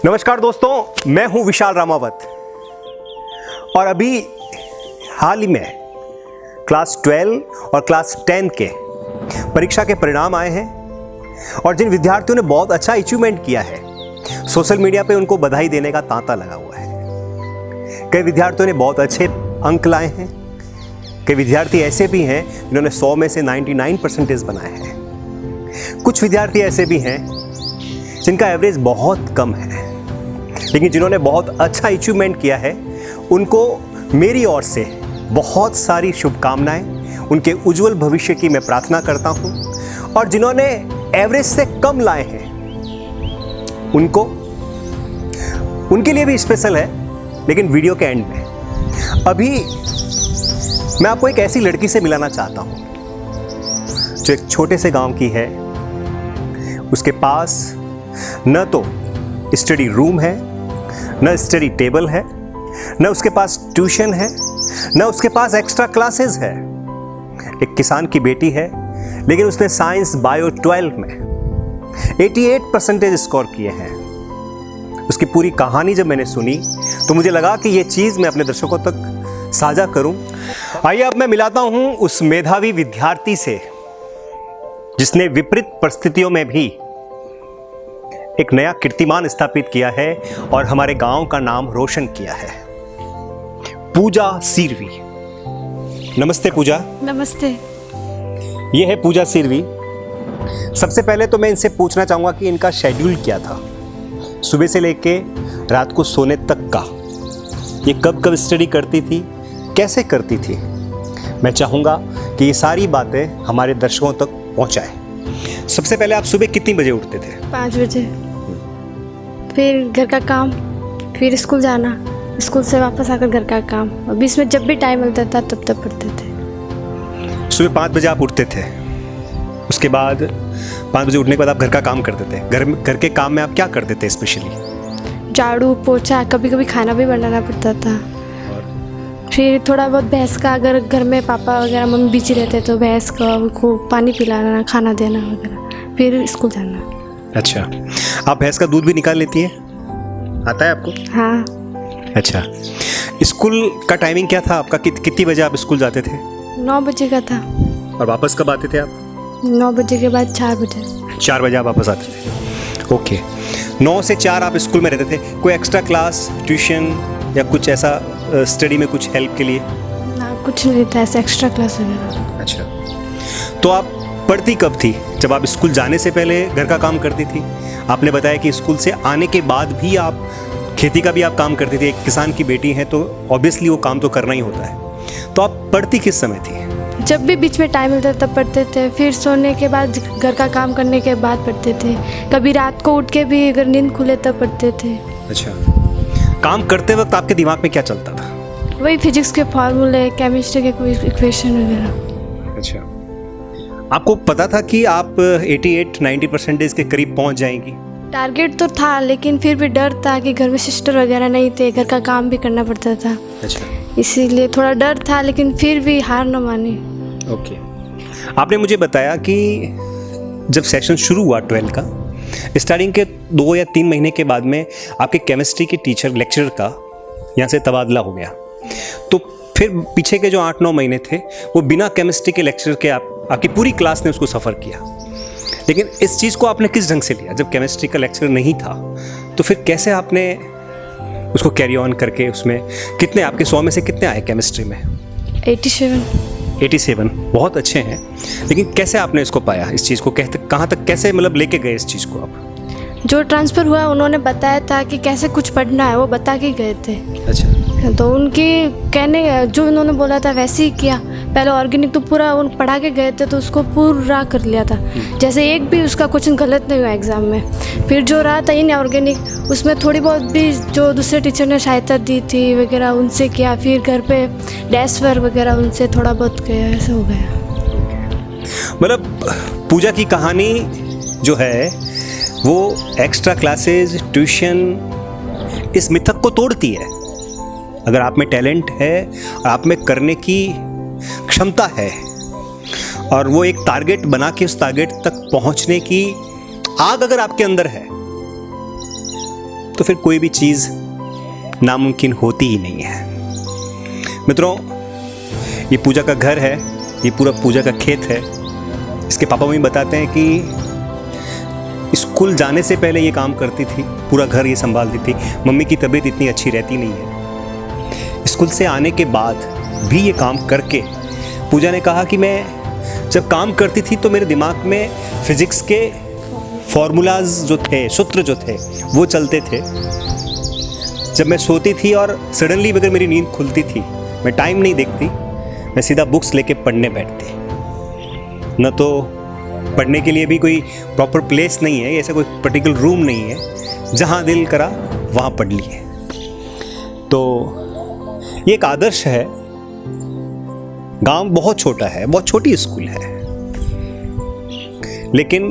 नमस्कार दोस्तों, मैं हूं विशाल रामावत और अभी हाल ही में क्लास 12 और क्लास 10 के परीक्षा के परिणाम आए हैं और जिन विद्यार्थियों ने बहुत अच्छा अचीवमेंट किया है, सोशल मीडिया पे उनको बधाई देने का तांता लगा हुआ है। कई विद्यार्थियों ने बहुत अच्छे अंक लाए हैं, कई विद्यार्थी ऐसे भी हैं जिन्होंने 100 में से 99% बनाए हैं। कुछ विद्यार्थी ऐसे भी हैं जिनका एवरेज बहुत कम है, लेकिन जिन्होंने बहुत अच्छा अचीवमेंट किया है उनको मेरी ओर से बहुत सारी शुभकामनाएं, उनके उज्जवल भविष्य की मैं प्रार्थना करता हूं। और जिन्होंने एवरेज से कम लाए हैं उनके लिए भी स्पेशल है, लेकिन वीडियो के एंड में। अभी मैं आपको एक ऐसी लड़की से मिलाना चाहता हूं जो एक छोटे से गांव की है। उसके पास न तो स्टडी रूम है, न स्टडी टेबल है, न उसके पास ट्यूशन है, न उसके पास एक्स्ट्रा क्लासेस है। एक किसान की बेटी है, लेकिन उसने साइंस बायो 12 में 88% स्कोर किए हैं। उसकी पूरी कहानी जब मैंने सुनी तो मुझे लगा कि ये चीज़ मैं अपने दर्शकों तक साझा करूं। आइए अब मैं मिलाता हूं उस मेधावी विद्यार्थी से जिसने विपरीत परिस्थितियों में भी एक नया कीर्तिमान स्थापित किया है और हमारे गांव का नाम रोशन किया है। पूजा सिरवी। नमस्ते पूजा। नमस्ते। ये है पूजा सिरवी। सबसे पहले तो मैं इनसे पूछना चाहूँगा कि इनका शेड्यूल क्या था, सुबह से लेके रात को सोने तक का। ये कब कब स्टडी करती थी, कैसे करती थी। मैं चाहूँगा कि ये सारी बातें हमारे दर्शकों तक पहुँचाए। सबसे पहले आप सुबह कितनी बजे उठते थे? 5 बजे। फिर घर का काम, फिर स्कूल जाना, स्कूल से वापस आकर घर का काम, और बीच में जब भी टाइम मिलता था तब तक पढ़ते थे। सुबह 5 बजे आप उठते थे, उसके बाद 5 बजे उठने के बाद आप घर का काम करते थे। घर के काम में आप क्या करते थे स्पेशली? झाड़ू पोछा, कभी कभी खाना भी बनाना पड़ता था। फिर थोड़ा बहुत भैंस का, अगर घर में पापा वगैरह मम्मी बिजी रहते तो भैंस को पानी पिलाना, खाना देना वगैरह, फिर स्कूल जाना। अच्छा, आप भैंस का दूध भी निकाल लेती हैं? आता है आपको? हाँ। अच्छा, स्कूल का टाइमिंग क्या था आपका? कितनी बजे आप स्कूल जाते थे? 9 बजे का था। और वापस कब आते थे आप? 9 बजे के बाद 4 बजे। 4 बजे आप वापस आते थे। ओके, 9 से 4 आप स्कूल में रहते थे। कोई एक्स्ट्रा क्लास, ट्यूशन या कुछ ऐसा स्टडी में कुछ हेल्प के लिए? ना, कुछ नहीं था ऐसा एक्स्ट्रा क्लास वगैरह। अच्छा, तो आप पढ़ती कब थी? जब आप स्कूल जाने से पहले घर का काम करती थी? आपने बताया कि स्कूल से आने के बाद भी आप खेती का भी आप काम करती थी। एक किसान की बेटी हैं तो ऑब्वियसली वो काम तो करना ही होता है। तो आप पढ़ती किस समय थी? जब भी बीच में टाइम मिलता तब पढ़ते थे, फिर सोने के बाद, घर का काम करने के बाद पढ़ते थे। कभी रात को उठ के भी अगर नींद खुले तब पढ़ते थे। अच्छा, काम करते वक्त आपके दिमाग में क्या चलता था? वही फिजिक्स के फार्मूले, केमिस्ट्री के कोई इक्वेशन वगैरह। अच्छा, आपको पता था कि आप 88-90% के करीब पहुंच जाएंगी? टारगेट तो था, लेकिन फिर भी डर था कि घर में सिस्टर वगैरह नहीं थे, घर का काम भी करना पड़ता था। अच्छा, इसीलिए थोड़ा डर था, लेकिन फिर भी हार न मानी। ओके। आपने मुझे बताया कि जब सेशन शुरू हुआ 12 का, स्टार्टिंग के 2 या 3 महीने के बाद में आपके केमिस्ट्री के टीचर, लेक्चरर का यहाँ से तबादला हो गया। तो फिर पीछे के जो 8-9 महीने थे वो बिना केमिस्ट्री के लेक्चरर के आपकी पूरी क्लास ने उसको सफ़र किया। लेकिन इस चीज़ को आपने किस ढंग से लिया? जब केमिस्ट्री का लेक्चरर नहीं था तो फिर कैसे आपने उसको कैरी ऑन करके, उसमें कितने आपके 100 में से कितने आए केमिस्ट्री में? 87 बहुत अच्छे हैं। लेकिन कैसे आपने इसको पाया, इस चीज़ को कहाँ तक कैसे मतलब लेके गए इस चीज़ को आप? जो ट्रांसफ़र हुआ उन्होंने बताया था कि कैसे कुछ पढ़ना है, वो बता के गए थे। अच्छा, तो उनके कहने, जो उन्होंने बोला था वैसे ही किया। पहले ऑर्गेनिक तो पूरा उन पढ़ा के गए थे, तो उसको पूरा कर लिया था। जैसे एक भी उसका क्वेश्चन गलत नहीं हुआ एग्ज़ाम में। फिर जो रहा था इनऑर्गेनिक, उसमें थोड़ी बहुत भी जो दूसरे टीचर ने सहायता दी थी वगैरह उनसे किया। फिर घर पे डेस्क वर्क वगैरह उनसे थोड़ा बहुत किया, ऐसा हो गया। मतलब पूजा की कहानी जो है वो एक्स्ट्रा क्लासेस, ट्यूशन, इस मिथक को तोड़ती है। अगर आप में टैलेंट है, आप में करने की क्षमता है और वो एक टारगेट बना के उस टारगेट तक पहुंचने की आग अगर आपके अंदर है तो फिर कोई भी चीज़ नामुमकिन होती ही नहीं है। मित्रों, ये पूजा का घर है, ये पूरा पूजा का खेत है। इसके पापा मम्मी बताते हैं कि स्कूल जाने से पहले ये काम करती थी, पूरा घर ये संभालती थी। मम्मी की तबीयत इतनी अच्छी रहती नहीं है। स्कूल से आने के बाद भी ये काम करके पूजा ने कहा कि मैं जब काम करती थी तो मेरे दिमाग में फिज़िक्स के फॉर्मूलाज जो थे, सूत्र जो थे, वो चलते थे। जब मैं सोती थी और सडनली अगर मेरी नींद खुलती थी, मैं टाइम नहीं देखती, मैं सीधा बुक्स लेके पढ़ने बैठती। न तो पढ़ने के लिए भी कोई प्रॉपर प्लेस नहीं है, ऐसा कोई पर्टिकुलर रूम नहीं है, जहाँ दिल करा वहाँ पढ़ लिए। तो ये एक आदर्श है। गांव बहुत छोटा है, बहुत छोटी स्कूल है, लेकिन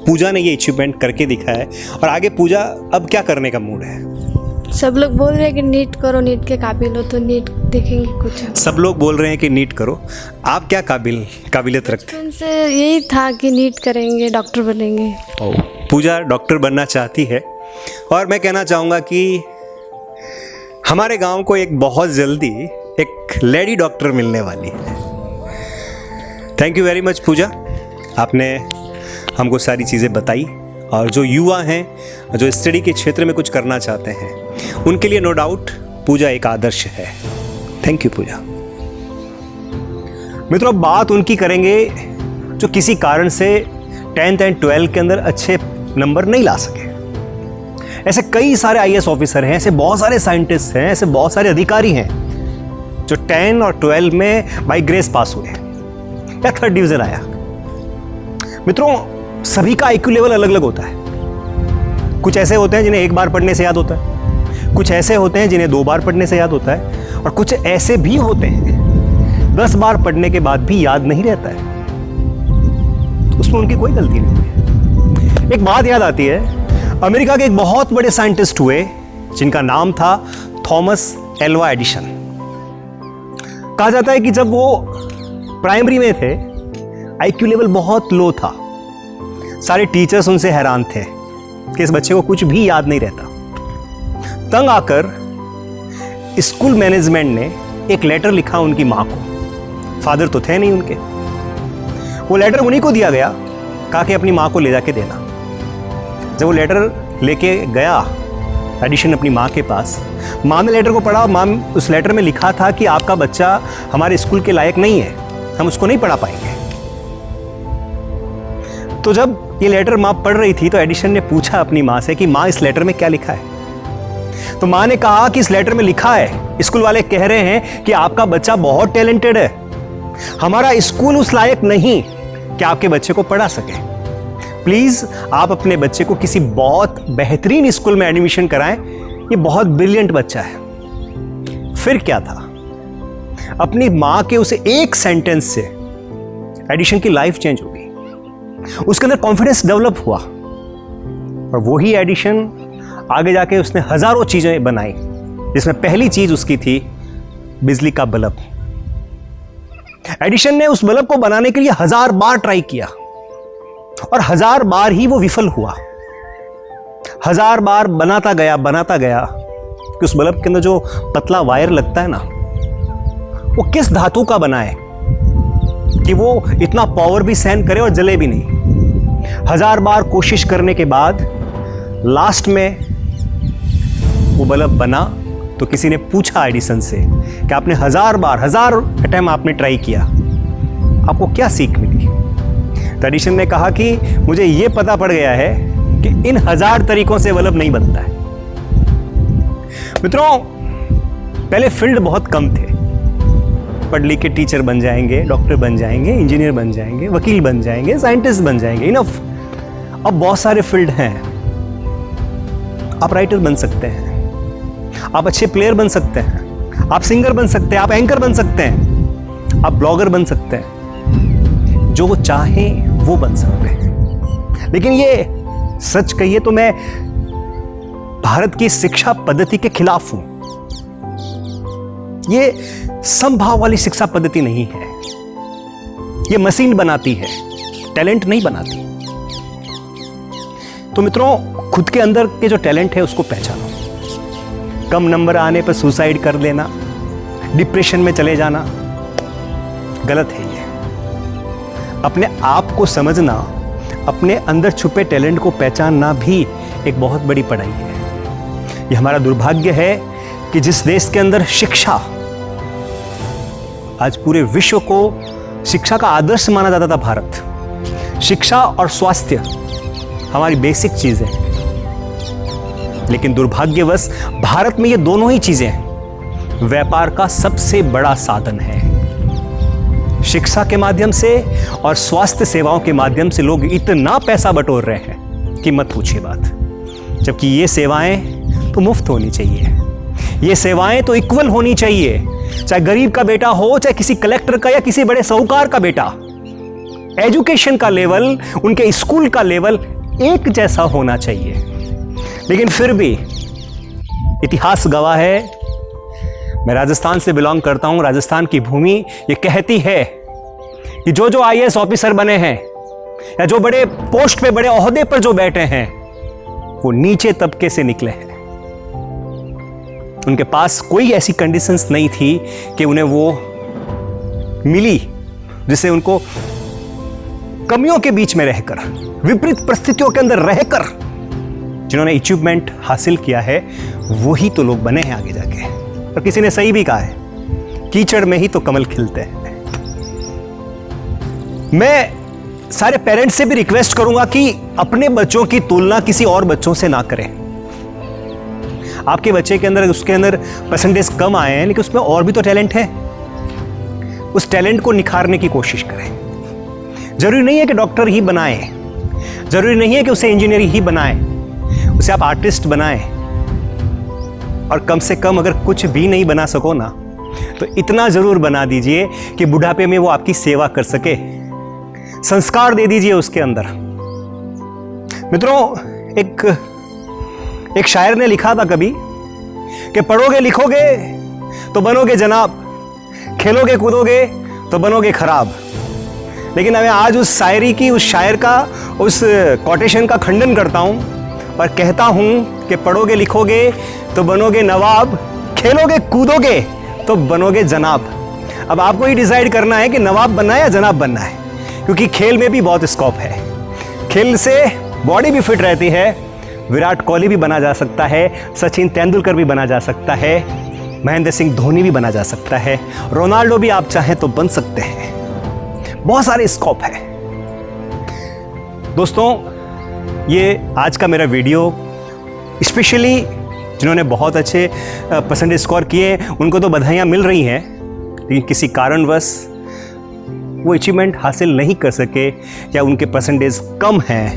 पूजा ने ये अचीवमेंट करके दिखाया है। और आगे पूजा अब क्या करने का मूड है? सब लोग बोल रहे हैं कि नीट करो, नीट के काबिल हो तो नीट देखेंगे कुछ। सब लोग बोल रहे हैं कि नीट करो। आप क्या काबिलियत रखते हैं? उनसे यही था कि नीट करेंगे, डॉक्टर बनेंगे। पूजा डॉक्टर बनना चाहती है और मैं कहना चाहूँगा कि हमारे गांव को एक बहुत जल्दी एक लेडी डॉक्टर मिलने वाली है। थैंक यू वेरी मच पूजा, आपने हमको सारी चीज़ें बताई। और जो युवा हैं, जो स्टडी के क्षेत्र में कुछ करना चाहते हैं, उनके लिए नो डाउट पूजा एक आदर्श है। थैंक यू पूजा। मित्रों, अब बात उनकी करेंगे जो किसी कारण से 10th एंड 12th के अंदर अच्छे नंबर नहीं ला सके। ऐसे कई सारे IAS ऑफिसर हैं, ऐसे बहुत सारे साइंटिस्ट हैं, ऐसे बहुत सारे अधिकारी हैं जो 10 और 12 में बाई ग्रेस पास हुए या 3rd डिवीजन आया। मित्रों, सभी का IQ लेवल अलग अलग होता है। कुछ ऐसे होते हैं जिन्हें एक बार पढ़ने से याद होता है, कुछ ऐसे होते हैं जिन्हें 2 बार पढ़ने से याद होता है, और कुछ ऐसे भी होते हैं 10 बार पढ़ने के बाद भी याद नहीं रहता है। तो उसमें उनकी कोई गलती नहीं है। एक बात याद आती है, अमेरिका के एक बहुत बड़े साइंटिस्ट हुए जिनका नाम था थॉमस एल्वा एडिशन। कहा जाता है कि जब वो प्राइमरी में थे, IQ लेवल बहुत लो था। सारे टीचर्स उनसे हैरान थे कि इस बच्चे को कुछ भी याद नहीं रहता। तंग आकर स्कूल मैनेजमेंट ने एक लेटर लिखा उनकी माँ को। फादर तो थे नहीं उनके। वो लेटर उन्हीं को दिया गया, कहा कि अपनी माँ को ले जाके देना। जब वो लेटर लेके गया एडिशन अपनी माँ के पास, माँ ने लेटर को पढ़ा। माँ, उस लेटर में लिखा था कि आपका बच्चा हमारे स्कूल के लायक नहीं है, हम उसको नहीं पढ़ा पाएंगे। तो जब ये लेटर माँ पढ़ रही थी तो एडिशन ने पूछा अपनी माँ से कि माँ, इस लेटर में क्या लिखा है? तो माँ ने कहा कि इस लेटर में लिखा है, स्कूल वाले कह रहे हैं कि आपका बच्चा बहुत टैलेंटेड है, हमारा स्कूल उस लायक नहीं कि आपके बच्चे को पढ़ा सके। प्लीज आप अपने बच्चे को किसी बहुत बेहतरीन स्कूल में एडमिशन कराएं, ये बहुत ब्रिलियंट बच्चा है। फिर क्या था, अपनी माँ के उसे एक सेंटेंस से एडिशन की लाइफ चेंज हो गई। उसके अंदर कॉन्फिडेंस डेवलप हुआ और वही एडिशन आगे जाके उसने हजारों चीजें बनाई, जिसमें पहली चीज उसकी थी बिजली का बल्ब। एडिशन ने उस बल्ब को बनाने के लिए 1000 बार ट्राई किया और 1000 बार ही वो विफल हुआ। 1000 बार बनाता गया कि उस बल्ब के अंदर जो पतला वायर लगता है ना, वो किस धातु का बना है कि वो इतना पावर भी सहन करे और जले भी नहीं। 1000 बार कोशिश करने के बाद लास्ट में वो बल्ब बना। तो किसी ने पूछा एडिसन से कि आपने 1000 अटेम्प्ट आपने ट्राई किया, आपको क्या सीख मिली? तो एडिसन ने कहा कि मुझे ये पता पड़ गया है कि इन 1000 तरीकों से बल्ब नहीं बनता है। मित्रों, पहले फील्ड बहुत कम थे। पढ़ लिख के टीचर बन जाएंगे, डॉक्टर बन जाएंगे, इंजीनियर बन जाएंगे, वकील बन जाएंगे, साइंटिस्ट बन जाएंगे, इनफ। अब बहुत सारे फील्ड हैं। आप राइटर बन सकते हैं, आप अच्छे प्लेयर बन सकते हैं, आप सिंगर बन सकते हैं, आप एंकर बन सकते हैं, आप ब्लॉगर बन सकते हैं। जो वो चाहें वो बन सकते हैं। लेकिन ये सच कहिए तो मैं भारत की शिक्षा पद्धति के खिलाफ हूं। ये समभाव वाली शिक्षा पद्धति नहीं है। ये मशीन बनाती है, टैलेंट नहीं बनाती। तो मित्रों, खुद के अंदर के जो टैलेंट है उसको पहचानो। कम नंबर आने पर सुसाइड कर लेना, डिप्रेशन में चले जाना, गलत है ये। अपने आप को समझना, अपने अंदर छुपे टैलेंट को पहचानना भी एक बहुत बड़ी पढ़ाई है। ये हमारा दुर्भाग्य है कि जिस देश के अंदर शिक्षा, आज पूरे विश्व को शिक्षा का आदर्श माना जाता था, भारत, शिक्षा और स्वास्थ्य हमारी बेसिक चीजें हैं, लेकिन दुर्भाग्यवश भारत में ये दोनों ही चीजें व्यापार का सबसे बड़ा साधन है। शिक्षा के माध्यम से और स्वास्थ्य सेवाओं के माध्यम से लोग इतना पैसा बटोर रहे हैं कि मत पूछिए बात, जबकि ये सेवाएं तो मुफ्त होनी चाहिए, ये सेवाएं तो इक्वल होनी चाहिए। चाहे गरीब का बेटा हो, चाहे किसी कलेक्टर का या किसी बड़े साहूकार का बेटा, एजुकेशन का लेवल, उनके स्कूल का लेवल एक जैसा होना चाहिए। लेकिन फिर भी इतिहास गवाह है, मैं राजस्थान से बिलोंग करता हूं, राजस्थान की भूमि ये कहती है कि जो आईएएस ऑफिसर बने हैं या जो बड़े पोस्ट पे, बड़े ओहदे पर जो बैठे हैं, वो नीचे तबके से निकले हैं। उनके पास कोई ऐसी कंडीशंस नहीं थी कि उन्हें वो मिली जिससे उनको कमियों के बीच में रहकर, विपरीत परिस्थितियों के अंदर रहकर जिन्होंने अचीवमेंट हासिल किया है, वही तो लोग बने हैं आगे जाके। और किसी ने सही भी कहा है, कीचड़ में ही तो कमल खिलते हैं। मैं सारे पेरेंट्स से भी रिक्वेस्ट करूंगा कि अपने बच्चों की तुलना किसी और बच्चों से ना करें। आपके बच्चे के अंदर, उसके अंदर परसेंटेज कम आए हैं, लेकिन उसमें और भी तो टैलेंट है, उस टैलेंट को निखारने की कोशिश करें। जरूरी नहीं है कि डॉक्टर ही बनाए, जरूरी नहीं है कि उसे इंजीनियर ही बनाए, उसे आप आर्टिस्ट बनाएं। और कम से कम अगर कुछ भी नहीं बना सको ना, तो इतना जरूर बना दीजिए कि बुढ़ापे में वो आपकी सेवा कर सके, संस्कार दे दीजिए उसके अंदर। मित्रों, एक शायर ने लिखा था कभी कि पढ़ोगे लिखोगे तो बनोगे जनाब, खेलोगे कूदोगे तो बनोगे खराब। लेकिन मैं आज उस शायरी की, उस शायर का, उस कोटेशन का खंडन करता हूं और कहता हूं कि पढ़ोगे लिखोगे तो बनोगे नवाब, खेलोगे कूदोगे तो बनोगे जनाब। अब आपको ही डिसाइड करना है कि नवाब बनना है या जनाब बनना है, क्योंकि खेल में भी बहुत स्कोप है। खेल से बॉडी भी फिट रहती है। विराट कोहली भी बना जा सकता है, सचिन तेंदुलकर भी बना जा सकता है, महेंद्र सिंह धोनी भी बना जा सकता है, रोनाल्डो भी आप चाहें तो बन सकते हैं। बहुत सारे स्कोप है। दोस्तों, ये आज का मेरा वीडियो स्पेशली जिन्होंने बहुत अच्छे परसेंटेज स्कोर किए उनको तो बधाइयाँ मिल रही हैं, लेकिन किसी कारणवश वो अचीवमेंट हासिल नहीं कर सके या उनके परसेंटेज कम हैं,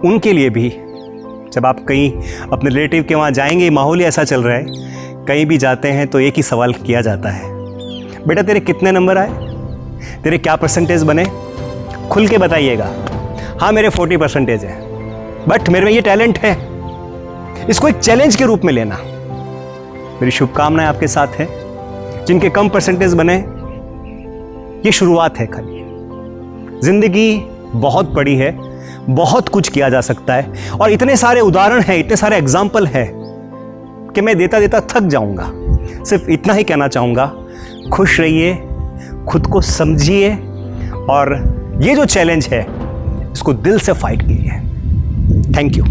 उनके लिए भी, जब आप कहीं अपने रिलेटिव के वहाँ जाएंगे, माहौल ही ऐसा चल रहा है, कहीं भी जाते हैं तो एक ही सवाल किया जाता है, बेटा तेरे कितने नंबर आए, तेरे क्या परसेंटेज बने, खुल के बताइएगा। हाँ मेरे 40% है, बट मेरे में ये टैलेंट है। इसको एक चैलेंज के रूप में लेना। मेरी शुभकामनाएं आपके साथ हैं। जिनके कम परसेंटेज बने, ये शुरुआत है खाली। जिंदगी बहुत बड़ी है, बहुत कुछ किया जा सकता है, और इतने सारे उदाहरण हैं, इतने सारे एग्जाम्पल हैं कि मैं देता देता थक जाऊंगा। सिर्फ इतना ही कहना चाहूंगा, खुश रहिए, खुद को समझिए, और ये जो चैलेंज है इसको दिल से फाइट कीजिए। Thank you.